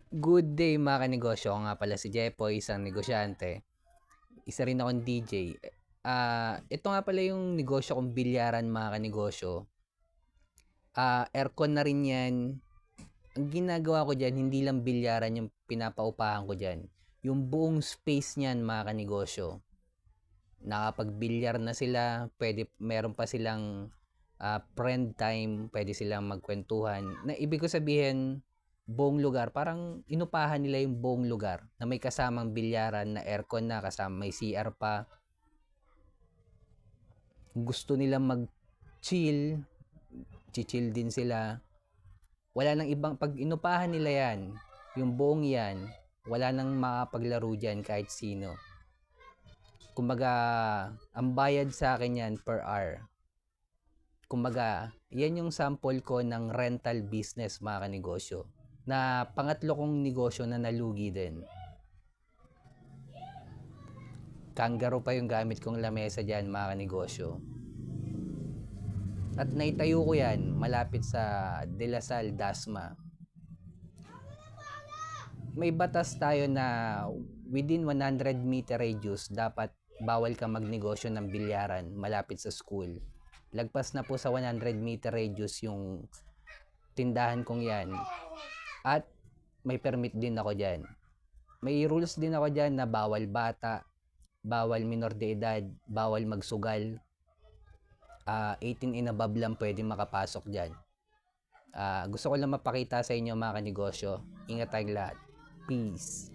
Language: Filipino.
Good day mga kanegosyo, ako nga pala si Jepoy, isang negosyante. Isa rin akong DJ. Ito nga pala yung negosyo kong bilyaran mga kanegosyo. Aircon na rin yan. Ang ginagawa ko dyan, hindi lang bilyaran yung pinapaupahan ko dyan. Yung buong space niyan mga kanegosyo. Nakapagbilyar na sila, pwede, meron pa silang friend time, pwede silang magkwentuhan. Na ibig ko sabihin, buong lugar, parang inupahan nila yung buong lugar na may kasamang bilyaran na aircon na, kasama may CR pa. Gusto nilang mag-chill, chill din sila. Wala nang ibang, pag inupahan nila yan, yung buong yan, wala nang makapaglaro dyan kahit sino. Kumbaga, ang bayad sa akin yan per hour. Kumbaga, yan yung sample ko ng rental business mga kanegosyo. Na pangatlo kong negosyo na nalugi din. Kangaroo pa yung gamit kong lamesa dyan mga kanegosyo. At naitayo ko yan malapit sa De La Salle, Dasma. May batas tayo na within 100 meter radius dapat bawal ka magnegosyo ng bilyaran malapit sa school. Lagpas na po sa 100 meter radius yung tindahan kong yan. At may permit din ako dyan. May rules din ako dyan na bawal bata, bawal minor de edad, bawal magsugal. 18 and above lang pwede makapasok dyan. Gusto ko lang mapakita sa inyo mga kanegosyo. Ingat tayong lahat. Peace.